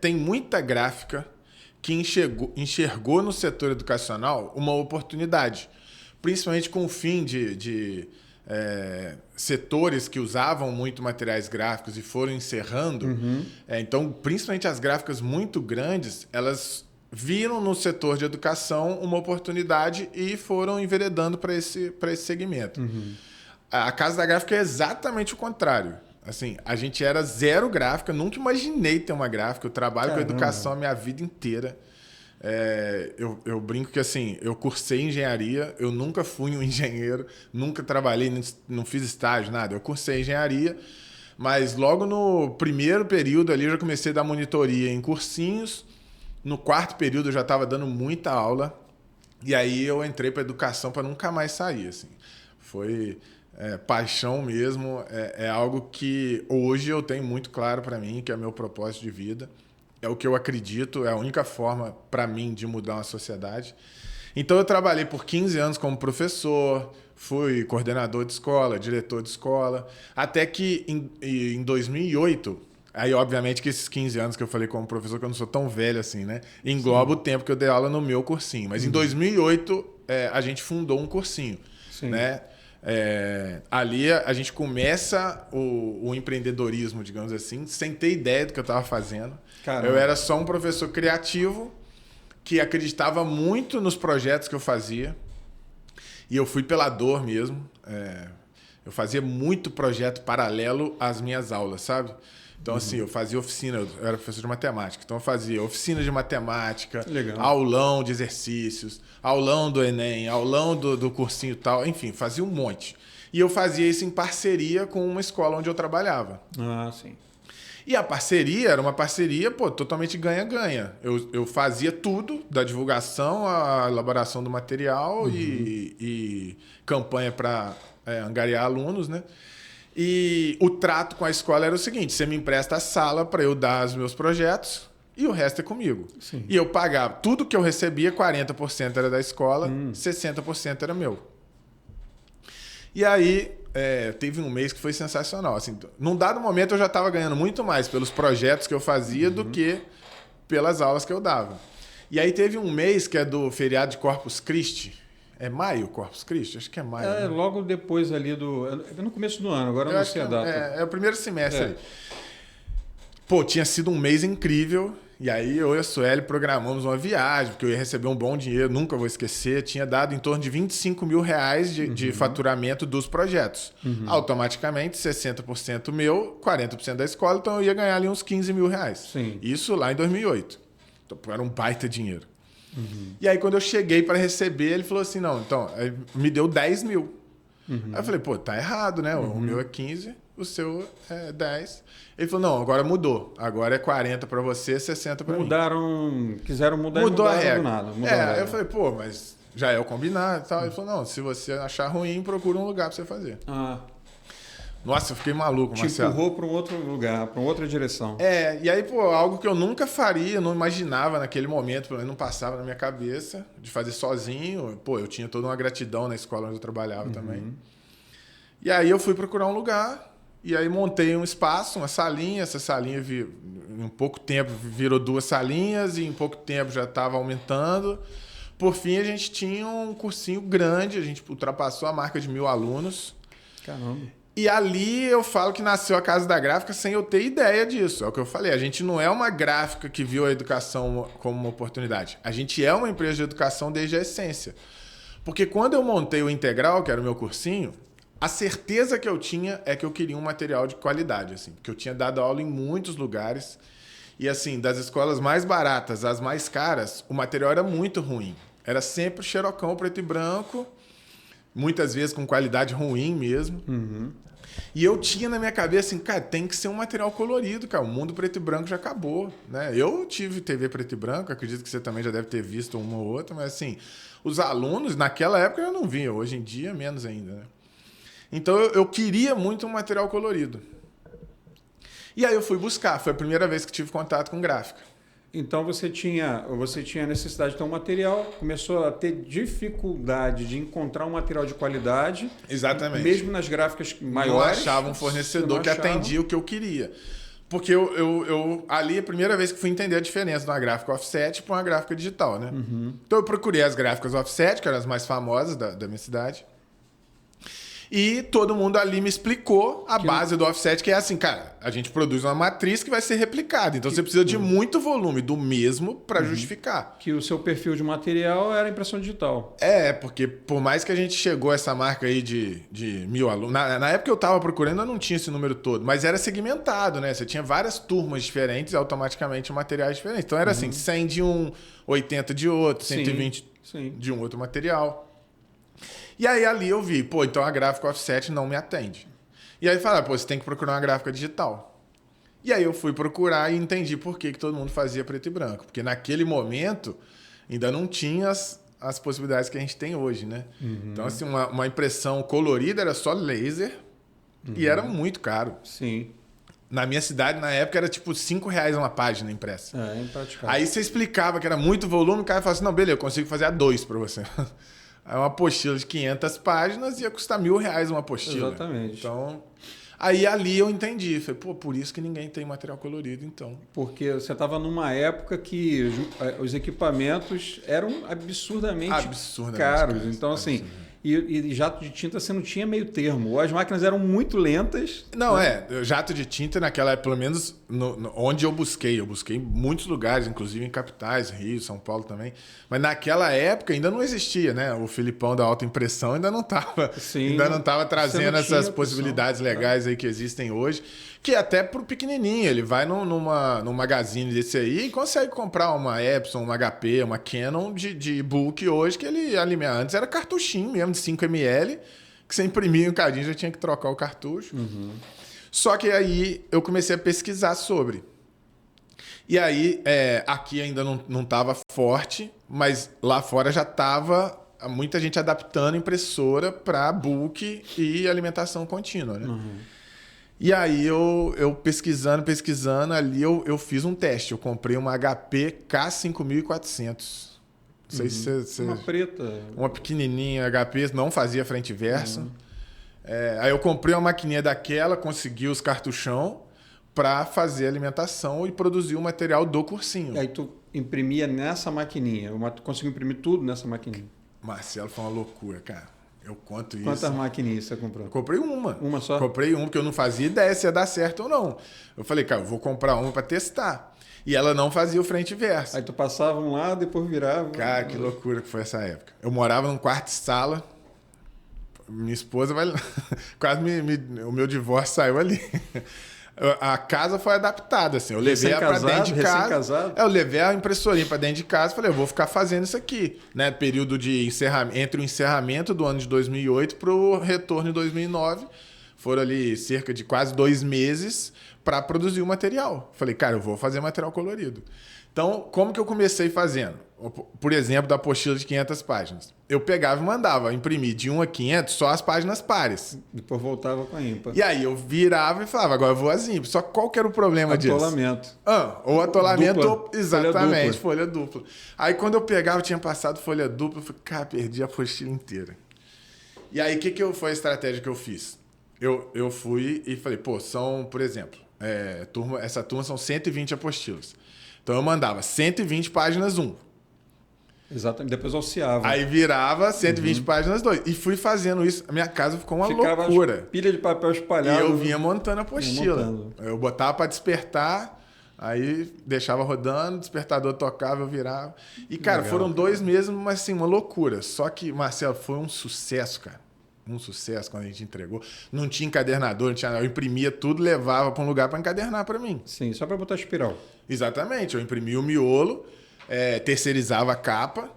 tem muita gráfica que enxergou no setor educacional uma oportunidade, principalmente com o fim de setores que usavam muito materiais gráficos e foram encerrando. Então, principalmente as gráficas muito grandes, elas viram no setor de educação uma oportunidade e foram enveredando para esse segmento. A Casa da Gráfica é exatamente o contrário. Assim, a gente era zero gráfica, nunca imaginei ter uma gráfica. Eu trabalho com educação a minha vida inteira. Eu brinco que assim, eu cursei engenharia, eu nunca fui um engenheiro, nunca trabalhei, não fiz estágio, nada. Eu cursei engenharia, mas logo no primeiro período ali eu já comecei a dar monitoria em cursinhos. No quarto período eu já estava dando muita aula. E aí eu entrei para educação para nunca mais sair. Assim. Foi paixão mesmo, é algo que hoje eu tenho muito claro para mim, que é meu propósito de vida. É o que eu acredito, é a única forma para mim de mudar uma sociedade. Então eu trabalhei por 15 anos como professor, fui coordenador de escola, diretor de escola, até que em 2008, aí obviamente que esses 15 anos que eu falei como professor, que eu não sou tão velho assim, né? Engloba o tempo que eu dei aula no meu cursinho. Mas em 2008 a gente fundou um cursinho, né? Ali a gente começa o empreendedorismo, digamos assim, sem ter ideia do que eu estava fazendo. Caramba. Eu era só um professor criativo que acreditava muito nos projetos que eu fazia. E eu fui pela dor mesmo. Eu fazia muito projeto paralelo às minhas aulas, sabe? Então, assim, eu fazia oficina, eu era professor de matemática, então eu fazia oficina de matemática, aulão de exercícios, aulão do Enem, aulão do cursinho e tal, enfim, fazia um monte. E eu fazia isso em parceria com uma escola onde eu trabalhava. Ah, sim. E a parceria era uma parceria, totalmente ganha-ganha. Eu fazia tudo, da divulgação à elaboração do material e campanha para angariar alunos, né? E o trato com a escola era o seguinte: você me empresta a sala para eu dar os meus projetos e o resto é comigo. Sim. E eu pagava tudo que eu recebia, 40% era da escola, 60% era meu. E aí teve um mês que foi sensacional. Assim, num dado momento eu já estava ganhando muito mais pelos projetos que eu fazia do que pelas aulas que eu dava. E aí teve um mês que é do feriado de Corpus Christi. É maio, Corpus Christi? Acho que é maio. Né? Logo depois ali É no começo do ano, agora eu não sei a data. É o primeiro semestre ali. Tinha sido um mês incrível. E aí eu e a Sueli programamos uma viagem, porque eu ia receber um bom dinheiro, nunca vou esquecer. Tinha dado em torno de 25 mil reais de faturamento dos projetos. Automaticamente, 60% meu, 40% da escola, então eu ia ganhar ali uns 15 mil reais. Sim. Isso lá em 2008. Então, era um baita dinheiro. E aí, quando eu cheguei para receber, ele falou assim, não, então, me deu 10 mil. Aí eu falei, tá errado, né? O meu é 15, o seu é 10. Ele falou, não, agora mudou. Agora é 40 para você, 60 para mim. Quiseram mudar e mudou a regra. Do nada. Eu falei, mas já é o combinado e tal. Ele falou, não, se você achar ruim, procura um lugar para você fazer. Nossa, eu fiquei maluco, Marcelo. Te empurrou para um outro lugar, para uma outra direção. E aí, algo que eu nunca faria, não imaginava naquele momento, pelo menos não passava na minha cabeça, de fazer sozinho. Eu tinha toda uma gratidão na escola onde eu trabalhava também. E aí eu fui procurar um lugar, e aí montei um espaço, uma salinha. Essa salinha, em pouco tempo, virou 2 salinhas, e em pouco tempo já estava aumentando. Por fim, a gente tinha um cursinho grande, a gente ultrapassou a marca de 1.000 alunos. Caramba. E ali eu falo que nasceu a Casa da Gráfica sem eu ter ideia disso. É o que eu falei. A gente não é uma gráfica que viu a educação como uma oportunidade. A gente é uma empresa de educação desde a essência. Porque quando eu montei o Integral, que era o meu cursinho, a certeza que eu tinha é que eu queria um material de qualidade. Assim, porque eu tinha dado aula em muitos lugares. E assim, das escolas mais baratas às mais caras, o material era muito ruim. Era sempre xerocão preto e branco, muitas vezes com qualidade ruim mesmo. E eu tinha na minha cabeça assim, cara, tem que ser um material colorido, cara. O mundo preto e branco já acabou, né? Eu tive TV preto e branco, acredito que você também já deve ter visto uma ou outra, mas assim, os alunos, naquela época eu não via, hoje em dia menos ainda, né? Então eu queria muito um material colorido. E aí eu fui buscar, foi a primeira vez que tive contato com gráfica. Então você tinha necessidade de ter um material, começou a ter dificuldade de encontrar um material de qualidade. Exatamente. Mesmo nas gráficas maiores. Não achava um fornecedor que atendia o que eu queria. Porque ali é a primeira vez que fui entender a diferença de uma gráfica offset para uma gráfica digital, né? Então eu procurei as gráficas offset, que eram as mais famosas da minha cidade. E todo mundo ali me explicou a base do offset, que é assim, cara, a gente produz uma matriz que vai ser replicada. Então você precisa de muito volume do mesmo para justificar. Que o seu perfil de material era impressão digital. Porque por mais que a gente chegou a essa marca aí de 1.000 alunos, na época que eu estava procurando eu não tinha esse número todo, mas era segmentado, né? Você tinha várias turmas diferentes e automaticamente materiais diferentes. Então era assim, 100 de um, 80 de outro, 120 de um outro material. E aí ali eu vi, então a gráfica offset não me atende. E aí falaram, você tem que procurar uma gráfica digital. E aí eu fui procurar e entendi por que todo mundo fazia preto e branco. Porque naquele momento ainda não tinha as possibilidades que a gente tem hoje, né? Então, assim, uma impressão colorida era só laser e era muito caro. Sim. Na minha cidade, na época, era tipo R$5 uma página impressa. É impraticável. Aí você explicava que era muito volume, o cara falava assim, não, beleza, eu consigo fazer a 2 para você. Aí uma apostila de 500 páginas ia custar R$1.000 uma apostila. Exatamente. Então, aí ali eu entendi. Falei, por isso que ninguém tem material colorido, então. Porque você estava numa época que os equipamentos eram absurdamente caros. Então, assim, e jato de tinta você não tinha meio termo. Ou as máquinas eram muito lentas. Não, jato de tinta naquela, pelo menos onde eu busquei em muitos lugares, inclusive em capitais, Rio, São Paulo também. Mas naquela época ainda não existia, né? O Filipão da alta impressão ainda não estava trazendo essas possibilidades legais aí que existem hoje. Que até pro pequenininho, ele vai num magazine desse aí e consegue comprar uma Epson, uma HP, uma Canon de book hoje, que ele alimenta. Antes era cartuchinho mesmo, de 5 ml, que você imprimia um cadinho, já tinha que trocar o cartucho. Só que aí eu comecei a pesquisar sobre. E aí, aqui ainda não estava forte, mas lá fora já estava muita gente adaptando a impressora para book e alimentação contínua, né? E aí eu pesquisando ali, eu fiz um teste. Eu comprei uma HP K5400. Não sei se você... Uma preta. Uma pequenininha HP, não fazia frente e verso. Aí eu comprei uma maquininha daquela, consegui os cartuchão para fazer alimentação e produzir o material do cursinho. E aí tu imprimia nessa maquininha. Conseguiu imprimir tudo nessa maquininha? Marcelo, foi uma loucura, cara. Eu conto isso. Quantas maquininhas você comprou? Comprei uma. Uma só? Comprei uma, porque eu não fazia ideia se ia dar certo ou não. Eu falei, cara, eu vou comprar uma para testar. E ela não fazia o frente e verso. Aí tu passava um lado, depois virava. Cara, que loucura que foi essa época. Eu morava num quarto de sala. Minha esposa vai... Quase o meu divórcio saiu ali. A casa foi adaptada, assim. Eu levei ela para dentro de casa. Eu levei a impressorinha para dentro de casa e falei, eu vou ficar fazendo isso aqui, né? Período de encerramento, entre o encerramento do ano de 2008 para o retorno em 2009. Foram ali cerca de quase 2 meses para produzir o material. Falei, cara, eu vou fazer material colorido. Então, como que eu comecei fazendo? Por exemplo, da apostila de 500 páginas. Eu pegava e mandava imprimir de 1 a 500 só as páginas pares. Depois voltava com a ímpar. E aí eu virava e falava, agora eu vou as ímpares. Só que qual que era o problema disso? Atolamento. Ou atolamento, dupla. exatamente, folha dupla. Aí quando eu pegava, tinha passado folha dupla, eu falei, cara, perdi a apostila inteira. E aí, foi a estratégia que eu fiz? Eu fui e falei, são, por exemplo, essa turma são 120 apostilas. Então eu mandava 120 páginas 1. Exatamente, depois alciava. Aí virava 120 páginas 2. E fui fazendo isso. A minha casa ficou uma loucura. Pilha de papel espalhada. E eu vinha montando a apostila. Eu botava para despertar, aí deixava rodando, o despertador tocava, eu virava. E, cara, foram 2 meses, mas assim, uma loucura. Só que, Marcelo, foi um sucesso, cara. Um sucesso quando a gente entregou. Não tinha encadernador, não tinha nada. Eu imprimia tudo, levava para um lugar para encadernar para mim. Sim, só para botar espiral. Exatamente. Eu imprimia o miolo, terceirizava a capa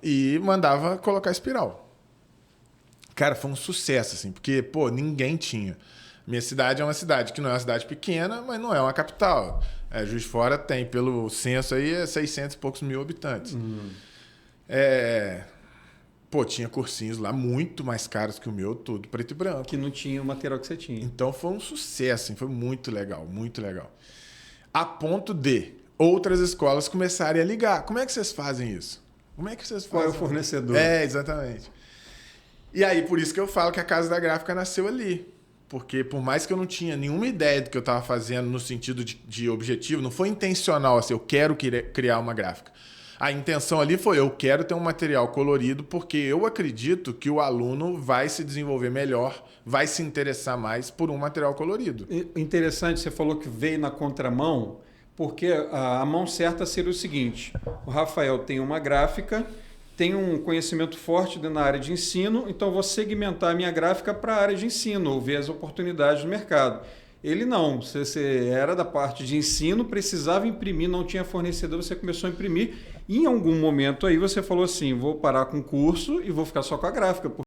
e mandava colocar espiral. Cara, foi um sucesso, assim, porque, ninguém tinha. Minha cidade é uma cidade que não é uma cidade pequena, mas não é uma capital. Juiz de Fora tem, pelo censo aí, 600 e poucos mil habitantes. Tinha cursinhos lá muito mais caros que o meu, tudo preto e branco. Que não tinha o material que você tinha. Então foi um sucesso, assim, foi muito legal, muito legal. A ponto de outras escolas começarem a ligar. Como é que vocês fazem isso? Como é que vocês fazem? Qual é o fornecedor? Exatamente. E aí, por isso que eu falo que a Casa da Gráfica nasceu ali. porque por mais que eu não tinha nenhuma ideia do que eu estava fazendo no sentido de objetivo, não foi intencional assim, eu quero criar uma gráfica. A intenção ali foi, eu quero ter um material colorido porque eu acredito que o aluno vai se desenvolver melhor, vai se interessar mais por um material colorido. Interessante, você falou que veio na contramão, porque a mão certa seria o seguinte, o Rafael tem uma gráfica, tem um conhecimento forte na área de ensino, então eu vou segmentar a minha gráfica para a área de ensino, ou ver as oportunidades do mercado. Ele não, você era da parte de ensino, precisava imprimir, não tinha fornecedor, você começou a imprimir. E em algum momento aí você falou assim, vou parar com o curso e vou ficar só com a gráfica,